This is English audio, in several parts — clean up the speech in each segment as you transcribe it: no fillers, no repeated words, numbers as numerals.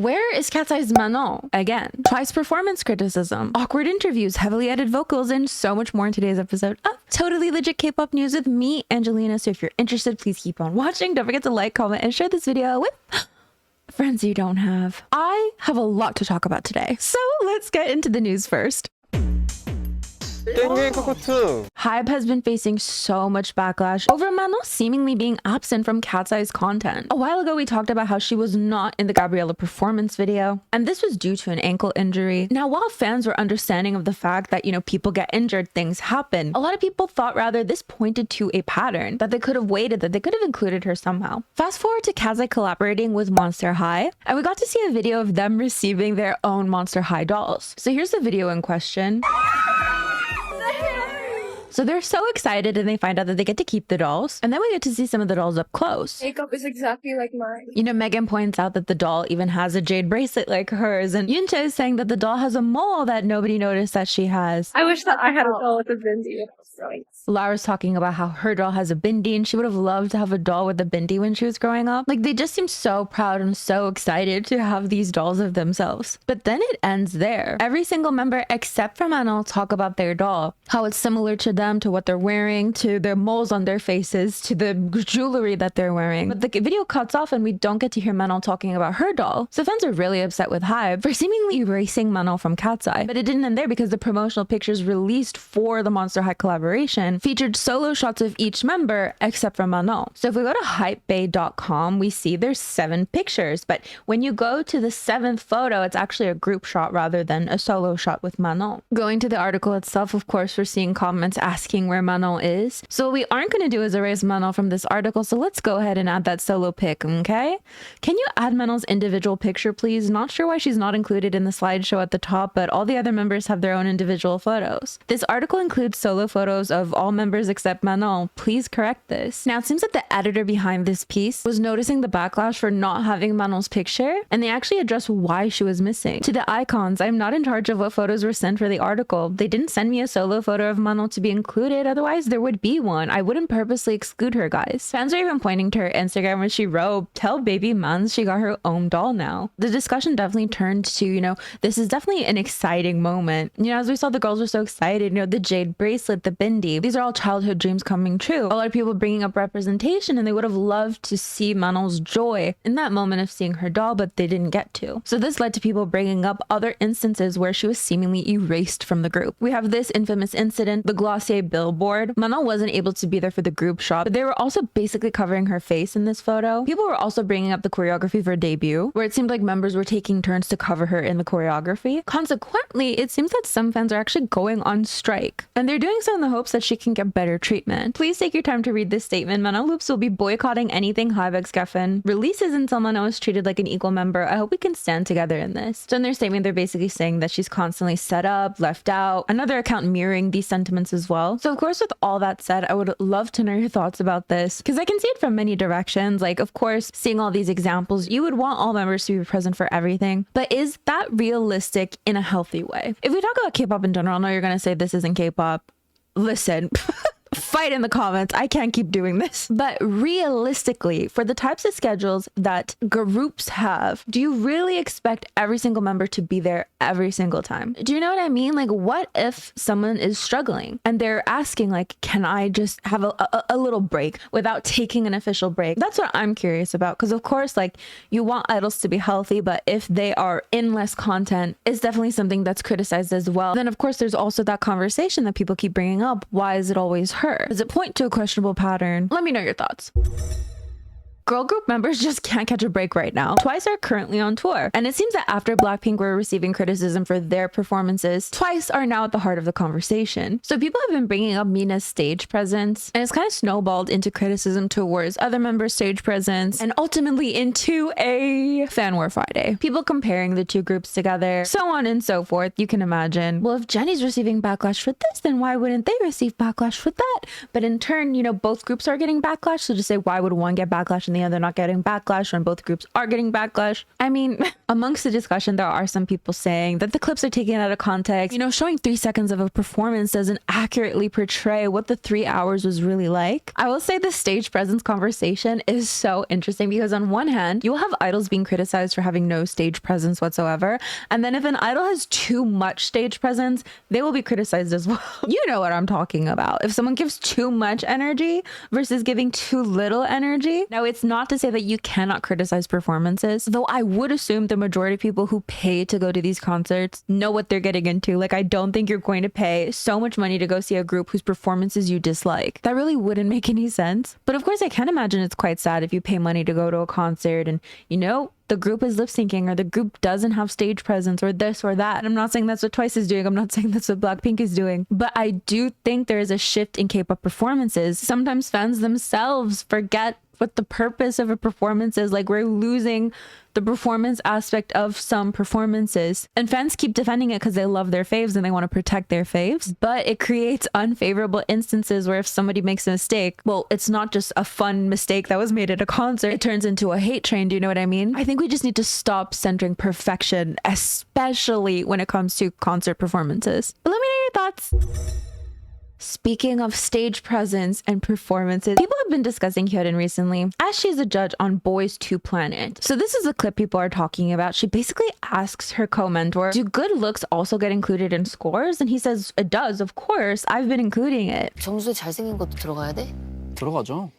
Where is Katseye's Manon? Again, TWICE performance criticism, awkward interviews, heavily edited vocals, and so much more in today's episode of Totally Legit K-pop News with me, Angelina. So if you're interested, please keep on watching. Don't forget to like, comment, and share this video with friends you don't have. I have a lot to talk about today, so let's get into the news first. HYBE has been facing so much backlash over Manon seemingly being absent from Katseye's content. A while ago, we talked about how she was not in the Gabriella performance video, and this was due to an ankle injury. Now, while fans were understanding of the fact that, people get injured, things happen, a lot of people thought rather this pointed to a pattern, that they could have waited, that they could have included her somehow. Fast forward to Katseye collaborating with Monster High, and we got to see a video of them receiving their own Monster High dolls. So here's the video in question. So they're so excited and they find out that they get to keep the dolls. And then we get to see some of the dolls up close. Makeup is exactly like mine. Megan points out that the doll even has a jade bracelet like hers. And Hyunjoo is saying that the doll has a mole that nobody noticed that she has. I wish that I had a doll with a bindi. Lara's talking about how her doll has a bindi and she would have loved to have a doll with a bindi when she was growing up. Like, they just seem so proud and so excited to have these dolls of themselves. But then it ends there. Every single member except for Manon talk about their doll, how it's similar to them, to what they're wearing, to the moles on their faces, to the jewelry that they're wearing. But the video cuts off and we don't get to hear Manon talking about her doll. So fans are really upset with HYBE for seemingly erasing Manon from Katseye. But it didn't end there, because the promotional pictures released for the Monster High collaboration featured solo shots of each member except for Manon. So if we go to HYBE.com, we see there's 7 pictures, but when you go to the 7th photo, it's actually a group shot rather than a solo shot with Manon. Going to the article itself, of course, we're seeing comments asking where Manon is. So what we aren't going to do is erase Manon from this article, so let's go ahead and add that solo pic, okay? Can you add Manon's individual picture, please? Not sure why she's not included in the slideshow at the top, but all the other members have their own individual photos. This article includes solo photos of all members except Manon. Please correct this. Now, it seems that the editor behind this piece was noticing the backlash for not having Manon's picture, and they actually addressed why she was missing. To the icons, I'm not in charge of what photos were sent for the article. They didn't send me a solo photo of Manon to be included, otherwise there would be one. I wouldn't purposely exclude her, guys. Fans are even pointing to her Instagram where she wrote, "Tell baby Mans she got her own doll now." The discussion definitely turned to, this is definitely an exciting moment. As we saw, the girls were so excited, the jade bracelet, the bindi. These are all childhood dreams coming true. A lot of people bringing up representation, and they would have loved to see Manon's joy in that moment of seeing her doll, but they didn't get to. So this led to people bringing up other instances where she was seemingly erased from the group. We have this infamous incident, the Glossier billboard. Manon wasn't able to be there for the group shot, but they were also basically covering her face in this photo. People were also bringing up the choreography for debut, where it seemed like members were taking turns to cover her in the choreography. Consequently, it seems that some fans are actually going on strike, and they're doing so in the hopes that she can get better treatment. Please take your time to read this statement. Manon Loops will be boycotting anything HYBE Geffen releases until Manon is treated like an equal member. I hope we can stand together in this. So in their statement, they're basically saying that she's constantly set up, left out. Another account mirroring these sentiments as well. So of course, with all that said, I would love to know your thoughts about this, because I can see it from many directions. Like, of course, seeing all these examples, you would want all members to be present for everything. But is that realistic in a healthy way? If we talk about K-pop in general, I know you're going to say this isn't K-pop. Listen. Fight in the comments. I can't keep doing this. But realistically, for the types of schedules that groups have, do you really expect every single member to be there every single time? Do you know what I mean? Like, what if someone is struggling and they're asking, like, can I just have a little break without taking an official break? That's what I'm curious about, because of course, like, you want idols to be healthy, but if they are in less content, it's definitely something that's criticized as well. Then of course, there's also that conversation that people keep bringing up. Why is it always her? Does it point to a questionable pattern? Let me know your thoughts. Girl group members just can't catch a break right now. TWICE are currently on tour, and it seems that after Blackpink were receiving criticism for their performances, TWICE are now at the heart of the conversation. So people have been bringing up Mina's stage presence, and it's kind of snowballed into criticism towards other members' stage presence, and ultimately into a Fan War Friday. People comparing the two groups together, so on and so forth. You can imagine, well, if Jennie's receiving backlash for this, then why wouldn't they receive backlash for that? But in turn, both groups are getting backlash, so just say, why would one get backlash and the Nia, they're not getting backlash when both groups are getting backlash. I mean, amongst the discussion, there are some people saying that the clips are taken out of context. You know, showing 3 seconds of a performance doesn't accurately portray what the 3 hours was really like. I will say the stage presence conversation is so interesting because on one hand, you'll have idols being criticized for having no stage presence whatsoever. And then if an idol has too much stage presence, they will be criticized as well. You know what I'm talking about. If someone gives too much energy versus giving too little energy. Now, it's not to say that you cannot criticize performances, though I would assume the majority of people who pay to go to these concerts know what they're getting into. Like, I don't think you're going to pay so much money to go see a group whose performances you dislike. That really wouldn't make any sense. But of course, I can imagine it's quite sad if you pay money to go to a concert and, you know, the group is lip syncing or the group doesn't have stage presence or this or that. And I'm not saying that's what Twice is doing. I'm not saying that's what Blackpink is doing. But I do think there is a shift in K-pop performances. Sometimes fans themselves forget what the purpose of a performance is. Like, we're losing the performance aspect of some performances, and fans keep defending it because they love their faves and they want to protect their faves, but it creates unfavorable instances where if somebody makes a mistake, well, it's not just a fun mistake that was made at a concert, it turns into a hate train. Do you know what I mean? I think we just need to stop centering perfection, especially when it comes to concert performances. But let me know your thoughts. Speaking of stage presence and performances, people have been discussing Hyolyn recently as she's a judge on Boys to Planet. So this is a clip people are talking about. She basically asks her co-mentor, do good looks also get included in scores? And he says, it does, of course. I've been including it. 점수에 잘생긴 것도 들어가야 돼? 들어가죠.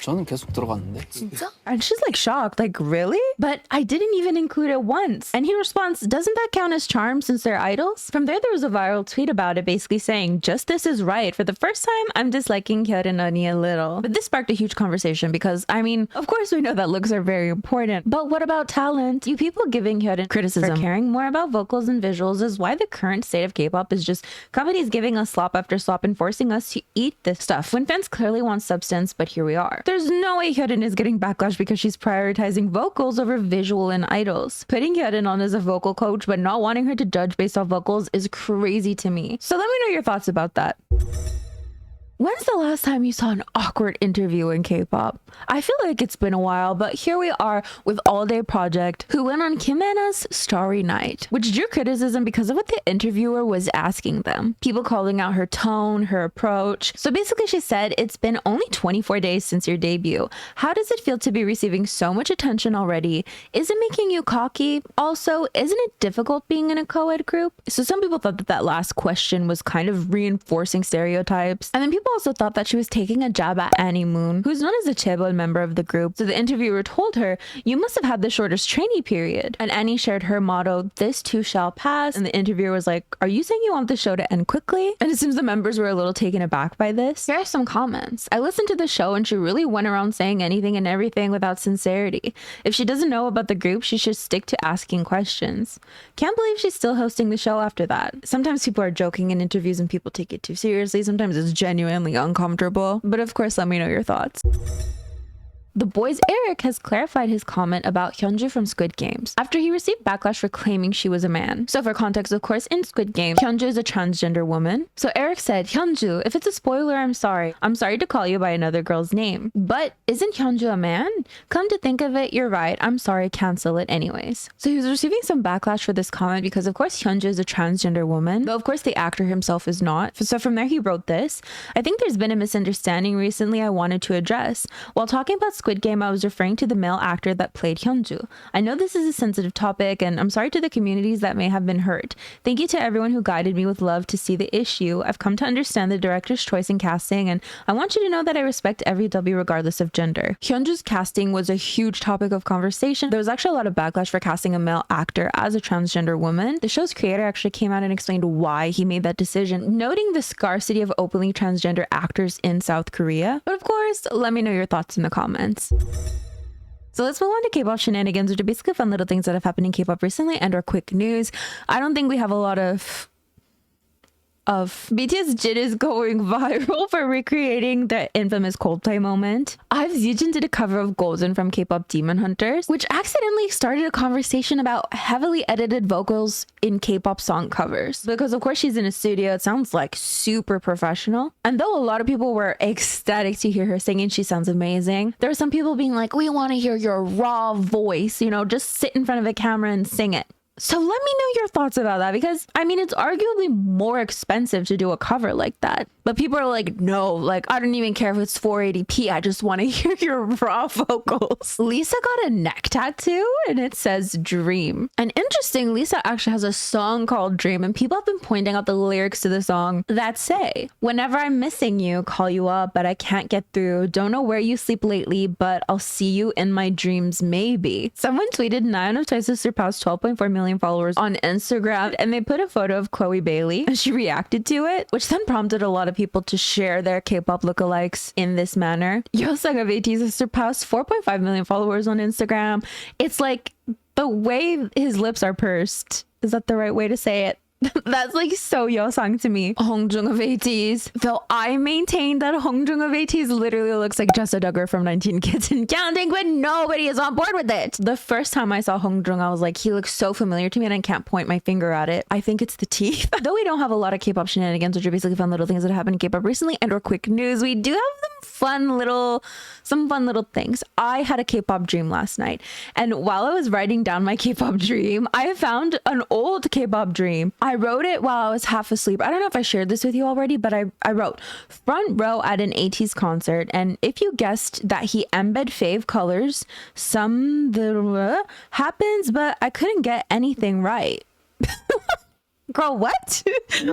저는 계속 들어갔는데. 진짜? And she's like shocked, like, really? But I didn't even include it once. And he responds, doesn't that count as charm since they're idols? From there was a viral tweet about it basically saying, just this is right. For the first time, I'm disliking Hyolyn only a little. But this sparked a huge conversation because, I mean, of course we know that looks are very important. But what about talent? You people giving Hyolyn criticism for caring more about vocals and visuals is why the current state of K-pop is just companies giving us slop after slop and forcing us to eat this stuff when fans clearly want substance, but here we are. There's no way Hyolyn is getting backlash because she's prioritizing vocals over visual and idols. Putting Hyolyn on as a vocal coach but not wanting her to judge based off vocals is crazy to me. So let me know your thoughts about that. When's the last time you saw an awkward interview in K-pop? I feel like it's been a while, but here we are with AllDay Project, who went on Kim Anna's Starry Night, which drew criticism because of what the interviewer was asking them. People calling out her tone, her approach. So basically she said, it's been only 24 days since your debut. How does it feel to be receiving so much attention already? Is it making you cocky? Also, isn't it difficult being in a co-ed group? So some people thought that that last question was kind of reinforcing stereotypes. And then people also thought that she was taking a jab at Annie Moon, who's known as a chaebol member of the group. So the interviewer told her, you must have had the shortest trainee period. And Annie shared her motto, this too shall pass. And the interviewer was like, are you saying you want the show to end quickly? And it seems the members were a little taken aback by this. Here are some comments. I listened to the show and she really went around saying anything and everything without sincerity. If she doesn't know about the group, she should stick to asking questions. Can't believe she's still hosting the show after that. Sometimes people are joking in interviews and people take it too seriously. Sometimes it's genuinely uncomfortable. But of course, let me know your thoughts. TheBoyz Eric has clarified his comment about Hyunjoo from Squid Games after he received backlash for claiming she was a man. So for context, of course, in Squid Game, Hyunjoo is a transgender woman. So Eric said, Hyunjoo, if it's a spoiler, I'm sorry. I'm sorry to call you by another girl's name. But isn't Hyunjoo a man? Come to think of it, you're right. I'm sorry, cancel it anyways. So he was receiving some backlash for this comment because of course Hyunjoo is a transgender woman, though of course the actor himself is not. So from there he wrote this. I think there's been a misunderstanding recently I wanted to address. While talking about Squid Game, I was referring to the male actor that played Hyunjoo. I know this is a sensitive topic and I'm sorry to the communities that may have been hurt. Thank you to everyone who guided me with love to see the issue. I've come to understand the director's choice in casting and I want you to know that I respect every W regardless of gender. Hyunjoo's casting was a huge topic of conversation. There was actually a lot of backlash for casting a male actor as a transgender woman. The show's creator actually came out and explained why he made that decision, noting the scarcity of openly transgender actors in South Korea. But of course, let me know your thoughts in the comments. So let's move on to Kpop Shenanigans, which are basically fun little things that have happened in K-pop recently and are quick news. I don't think we have a lot of of BTS Jin is going viral for recreating the infamous Coldplay moment. IVE's Yujin did a cover of Golden from K-pop Demon Hunters, which accidentally started a conversation about heavily edited vocals in K-pop song covers. Because of course she's in a studio, it sounds like super professional. And though a lot of people were ecstatic to hear her singing, she sounds amazing, there were some people being like, we want to hear your raw voice, you know, just sit in front of a camera and sing it. So let me know your thoughts about that, because I mean, it's arguably more expensive to do a cover like that. But people are like, no, like, I don't even care if it's 480p. I just want to hear your raw vocals. Lisa got a neck tattoo and it says Dream. And interesting, Lisa actually has a song called Dream, and people have been pointing out the lyrics to the song that say, whenever I'm missing you, call you up, but I can't get through. Don't know where you sleep lately, but I'll see you in my dreams, maybe. Someone tweeted 9 of Twice has surpassed 12.4 million followers on Instagram, and they put a photo of Chloe Bailey and she reacted to it, which then prompted a lot of people to share their K-pop lookalikes in this manner. Yeosang of ATEEZ has surpassed 4.5 million followers on Instagram. It's like the way his lips are pursed. Is that the right way to say it? That's like so Yeosang to me. Hongjoong of ATEEZ. Though I maintain that Hongjoong of ATEEZ literally looks like Jessa Duggar from 19 Kids and Counting, but nobody is on board with it. The first time I saw Hongjoong, I was like, he looks so familiar to me and I can't point my finger at it. I think it's the teeth. Though we don't have a lot of K-pop shenanigans, which are basically fun little things that happen in K-pop recently and or quick news, we do have some fun little things. I had a K-pop dream last night, and while I was writing down my K-pop dream, I found an old K-pop dream. I wrote it while I was half asleep. I don't know if I shared this with you already, but I wrote front row at an ATEEZ concert, and if you guessed that he embed fave colors, happens, but I couldn't get anything right. Girl, what?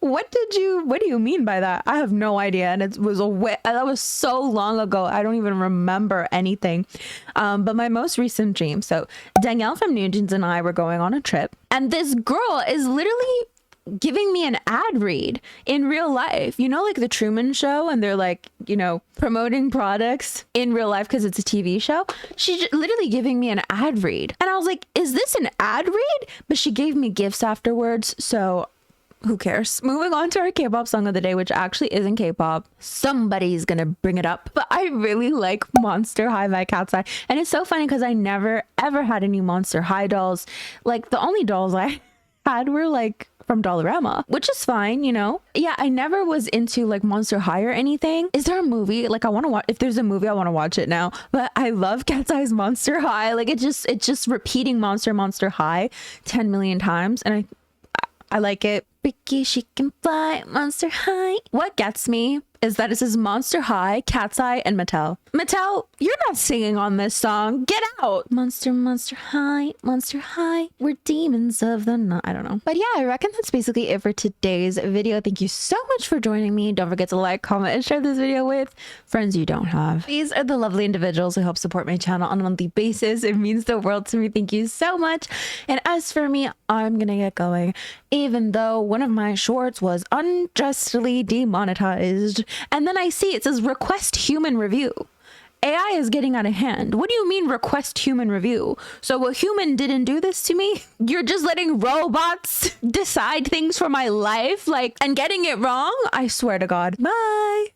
What do you mean by that? I have no idea. And it was that was so long ago. I don't even remember anything. But my most recent dream. So Danielle from Nugent and I were going on a trip, and this girl is literally giving me an ad read in real life. You know, like the Truman Show, and they're like, you know, promoting products in real life because it's a TV show. She's literally giving me an ad read. And I was like, is this an ad read? But she gave me gifts afterwards. So who cares? Moving on to our K-pop song of the day, which actually isn't K-pop. Somebody's gonna bring it up. But I really like Monster High by Katseye. And it's so funny because I never ever had any Monster High dolls. Like the only dolls I had were like from Dollarama, which is fine, you know. Yeah, I never was into like Monster High or anything. Is there a movie? Like I want to watch, if there's a movie, I want to watch it now. But I love Katseye's Monster High. Like it's just repeating Monster High 10 million times, and I like it. Ricky, she can fly, Monster High. What gets me is that it says Monster High, Katseye, and Mattel. Mattel, you're not singing on this song. Get out. Monster High, Monster High. We're demons of the night. I don't know. But yeah, I reckon that's basically it for today's video. Thank you so much for joining me. Don't forget to like, comment, and share this video with friends you don't have. These are the lovely individuals who help support my channel on a monthly basis. It means the world to me. Thank you so much. And as for me, I'm gonna get going, even though one of my shorts was unjustly demonetized. And then I see it says request human review. AI is getting out of hand. What do you mean request human review? So a human didn't do this to me? You're just letting robots decide things for my life, like, and getting it wrong? I swear to God. Bye.